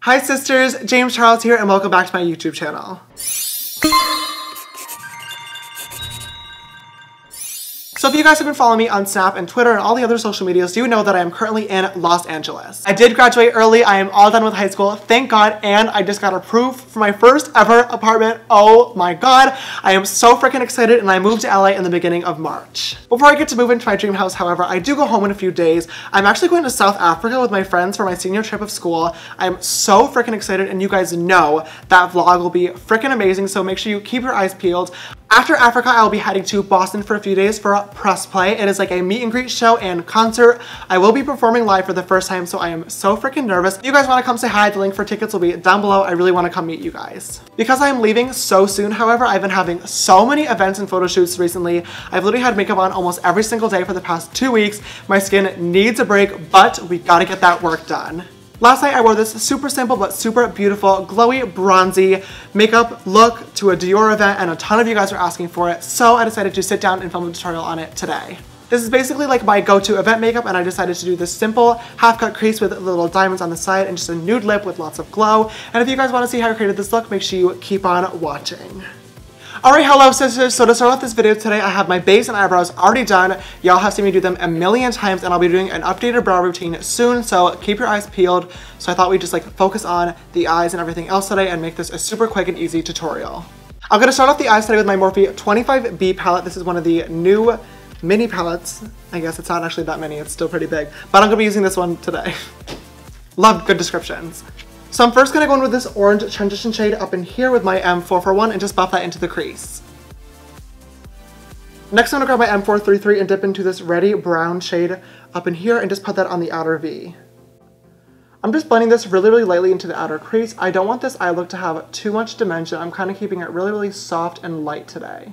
Hi sisters, James Charles here and welcome back to my YouTube channel. So if you guys have been following me on Snap and Twitter and all the other social medias, you know that I am currently in Los Angeles. I did graduate early, I am all done with high school, thank God, and I just got approved for my first ever apartment. Oh my God, I am so freaking excited and I moved to LA in the beginning of March. Before I get to move into my dream house, however, I do go home in a few days. I'm actually going to South Africa with my friends for my senior trip of school. I'm so freaking excited and you guys know that vlog will be freaking amazing, so make sure you keep your eyes peeled. After Africa, I will be heading to Boston for a few days for a press play. It is like a meet and greet show and concert. I will be performing live for the first time, so I am so freaking nervous. If you guys want to come say hi, the link for tickets will be down below. I really want to come meet you guys. Because I am leaving so soon, however, I've been having so many events and photo shoots recently. I've literally had makeup on almost every single day for the past 2 weeks. My skin needs a break, but we gotta get that work done. Last night I wore this super simple but super beautiful, glowy, bronzy makeup look to a Dior event and a ton of you guys were asking for it, so I decided to sit down and film a tutorial on it today. This is basically like my go-to event makeup and I decided to do this simple half-cut crease with little diamonds on the side and just a nude lip with lots of glow. And if you guys want to see how I created this look, make sure you keep on watching. Alright, hello sisters, so to start off this video today, I have my base and eyebrows already done. Y'all have seen me do them a million times and I'll be doing an updated brow routine soon, so keep your eyes peeled. So I thought we'd just like focus on the eyes and everything else today and make this a super quick and easy tutorial. I'm going to start off the eyes today with my Morphe 25B palette. This is one of the new mini palettes. I guess it's not actually that many, it's still pretty big, but I'm going to be using this one today. Love good descriptions. So I'm first going to go in with this orange transition shade up in here with my M441 and just buff that into the crease. Next I'm going to grab my M433 and dip into this reddy brown shade up in here and just put that on the outer V. I'm just blending this really lightly into the outer crease. I don't want this eye look to have too much dimension. I'm kind of keeping it really soft and light today.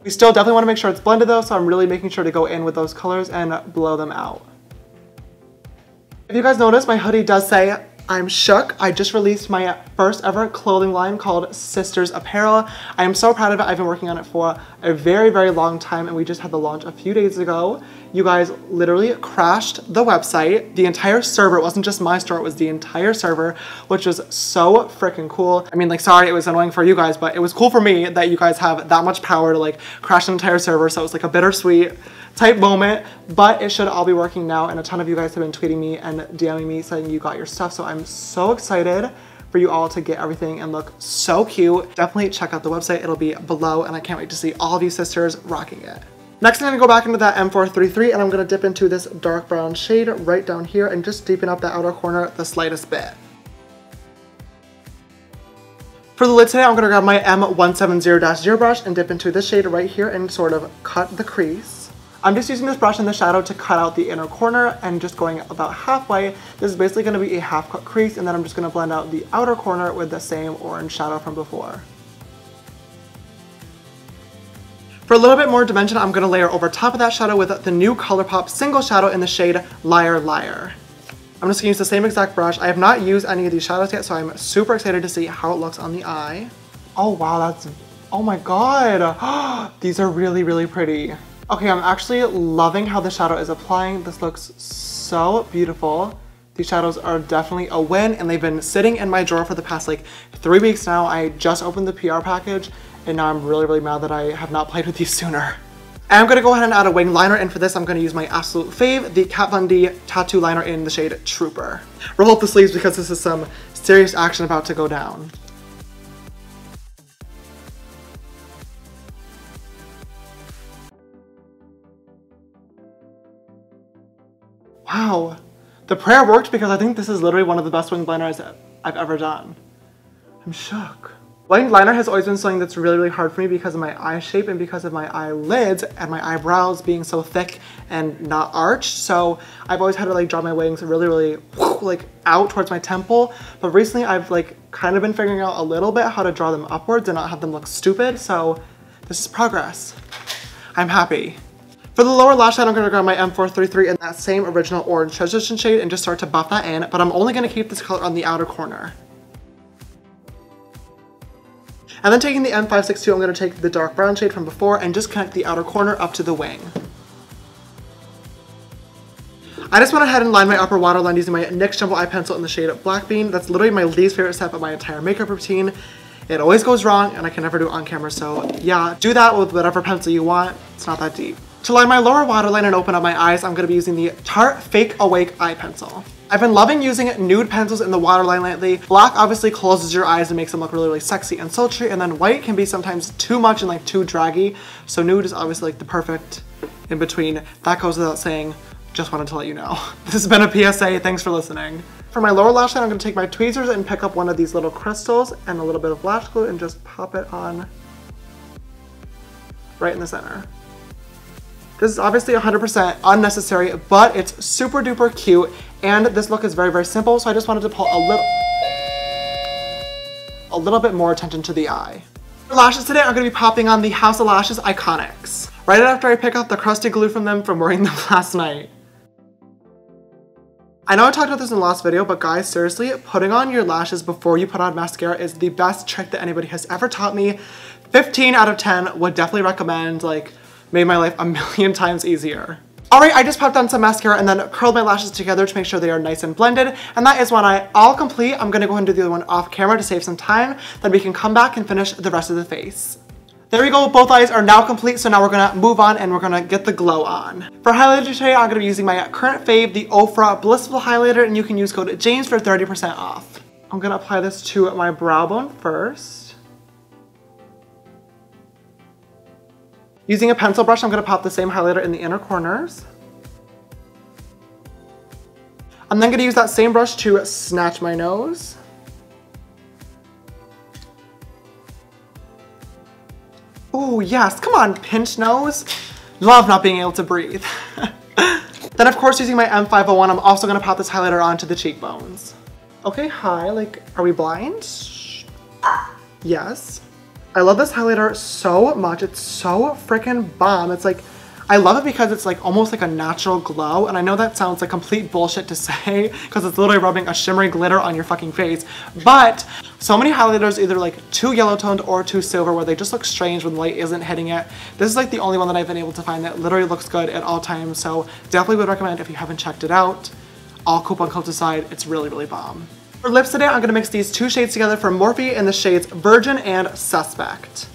We still definitely want to make sure it's blended though, so I'm really making sure to go in with those colors and blow them out. If you guys notice, my hoodie does say I'm shook. I just released my first ever clothing line called Sisters Apparel. I am so proud of it. I've been working on it for a very long time and we just had the launch a few days ago. You guys literally crashed the website. The entire server, it wasn't just my store, it was the entire server, which was so freaking cool. I mean, like, sorry, it was annoying for you guys, but it was cool for me that you guys have that much power to like crash an entire server. So it was like a bittersweet type moment, but it should all be working now and a ton of you guys have been tweeting me and DMing me saying you got your stuff, so I'm so excited for you all to get everything and look so cute. Definitely check out the website, it'll be below and I can't wait to see all of you sisters rocking it. Next I'm going to go back into that M433 and I'm going to dip into this dark brown shade right down here and just deepen up the outer corner the slightest bit. For the lid today, I'm going to grab my M170-0 brush and dip into this shade right here and sort of cut the crease. I'm just using this brush in the shadow to cut out the inner corner and just going about halfway. This is basically going to be a half cut crease and then I'm just going to blend out the outer corner with the same orange shadow from before. For a little bit more dimension, I'm going to layer over top of that shadow with the new ColourPop single shadow in the shade Liar Liar. I'm just going to use the same exact brush. I have not used any of these shadows yet, so I'm super excited to see how it looks on the eye. Oh wow, that's, oh my god, these are really pretty. Okay, I'm actually loving how the shadow is applying. This looks so beautiful. These shadows are definitely a win and they've been sitting in my drawer for the past like 3 weeks now. I just opened the PR package and now I'm really mad that I have not played with these sooner. And I'm gonna go ahead and add a wing liner, and for this I'm gonna use my absolute fave, the Kat Von D tattoo liner in the shade Trooper. Roll up the sleeves because this is some serious action about to go down. Wow, the prayer worked because I think this is literally one of the best winged liners I've ever done. I'm shook. Winged liner has always been something that's really hard for me because of my eye shape and because of my eyelids and my eyebrows being so thick and not arched. So I've always had to like draw my wings really like out towards my temple. But recently I've like kind of been figuring out a little bit how to draw them upwards and not have them look stupid. So this is progress. I'm happy. For the lower lash line, I'm going to grab my M433 in that same original orange transition shade and just start to buff that in, but I'm only going to keep this color on the outer corner. And then taking the M562, I'm going to take the dark brown shade from before and just connect the outer corner up to the wing. I just went ahead and lined my upper waterline using my NYX Jumbo Eye Pencil in the shade Black Bean. That's literally my least favorite step of my entire makeup routine. It always goes wrong and I can never do it on camera, so yeah, do that with whatever pencil you want. It's not that deep. To line my lower waterline and open up my eyes, I'm going to be using the Tarte Fake Awake Eye Pencil. I've been loving using nude pencils in the waterline lately. Black obviously closes your eyes and makes them look really, really sexy and sultry, and then white can be sometimes too much and like too draggy, so nude is obviously like the perfect in between. That goes without saying, just wanted to let you know. This has been a PSA, thanks for listening. For my lower lash line, I'm going to take my tweezers and pick up one of these little crystals and a little bit of lash glue and just pop it on right in the center. This is obviously 100% unnecessary, but it's super duper cute, and this look is very, very simple, so I just wanted to pull a little bit more attention to the eye. For lashes today, I'm going to be popping on the House of Lashes Iconics, right after I pick up the crusty glue from them from wearing them last night. I know I talked about this in the last video, but guys, seriously, putting on your lashes before you put on mascara is the best trick that anybody has ever taught me. 15 out of 10 would definitely recommend, like, made my life a million times easier. Alright, I just popped on some mascara and then curled my lashes together to make sure they are nice and blended, and that is one eye all complete. I'm gonna go ahead and do the other one off camera to save some time, then we can come back and finish the rest of the face. There we go, both eyes are now complete, so now we're gonna move on and we're gonna get the glow on. For highlighter today, I'm gonna be using my current fave, the Ofra Blissful Highlighter, and you can use code JAMES for 30% off. I'm gonna apply this to my brow bone first. Using a pencil brush, I'm gonna pop the same highlighter in the inner corners. I'm then gonna use that same brush to snatch my nose. Oh yes, come on, pinch nose. Love not being able to breathe. Then of course, using my M501, I'm also gonna pop this highlighter onto the cheekbones. Okay, hi, like, are we blind? Yes. I love this highlighter so much. It's so freaking bomb. It's like, I love it because it's like almost like a natural glow, and I know that sounds like complete bullshit to say because it's literally rubbing a shimmery glitter on your fucking face, but so many highlighters either like too yellow toned or too silver where they just look strange when the light isn't hitting it. This is like the only one that I've been able to find that literally looks good at all times, so definitely would recommend if you haven't checked it out. All coupon codes aside, it's really, really bomb. For lips today, I'm gonna mix these two shades together from Morphe in the shades Virgin and Suspect.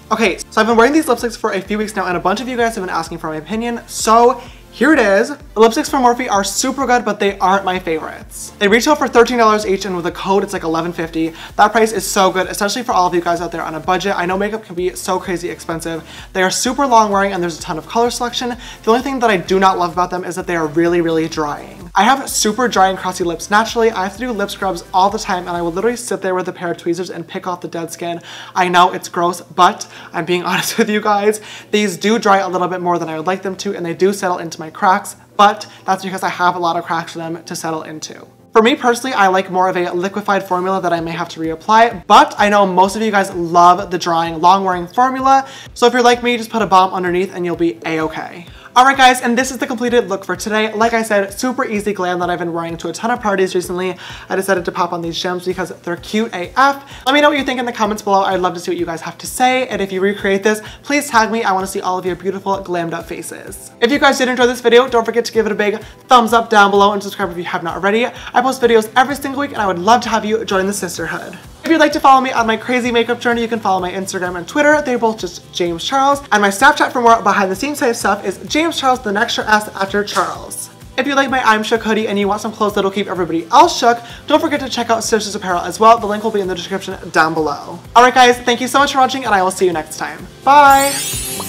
Okay, so I've been wearing these lipsticks for a few weeks now, and a bunch of you guys have been asking for my opinion, so here it is. The lipsticks from Morphe are super good, but they aren't my favorites. They retail for $13 each, and with a code, it's like $11.50. That price is so good, especially for all of you guys out there on a budget. I know makeup can be so crazy expensive. They are super long wearing, and there's a ton of color selection. The only thing that I do not love about them is that they are really, really drying. I have super dry and crusty lips naturally. I have to do lip scrubs all the time, and I will literally sit there with a pair of tweezers and pick off the dead skin. I know it's gross, but I'm being honest with you guys. These do dry a little bit more than I would like them to, and they do settle into my cracks, but that's because I have a lot of cracks for them to settle into. For me personally, I like more of a liquefied formula that I may have to reapply, but I know most of you guys love the drying, long-wearing formula, so if you're like me, just put a balm underneath and you'll be a-okay. Alright guys, and this is the completed look for today. Like I said, super easy glam that I've been wearing to a ton of parties recently. I decided to pop on these gems because they're cute AF. Let me know what you think in the comments below. I'd love to see what you guys have to say, and if you recreate this, please tag me. I want to see all of your beautiful glammed up faces. If you guys did enjoy this video, don't forget to give it a big thumbs up down below and subscribe if you have not already. I post videos every single week, and I would love to have you join the sisterhood. If you'd like to follow me on my crazy makeup journey, you can follow my Instagram and Twitter. They're both just James Charles. And my Snapchat for more behind the scenes type stuff is James Charles, the extra S after Charles. If you like my I'm Shook hoodie and you want some clothes that'll keep everybody else shook, don't forget to check out Sisters Apparel as well. The link will be in the description down below. Alright guys, thank you so much for watching, and I will see you next time. Bye!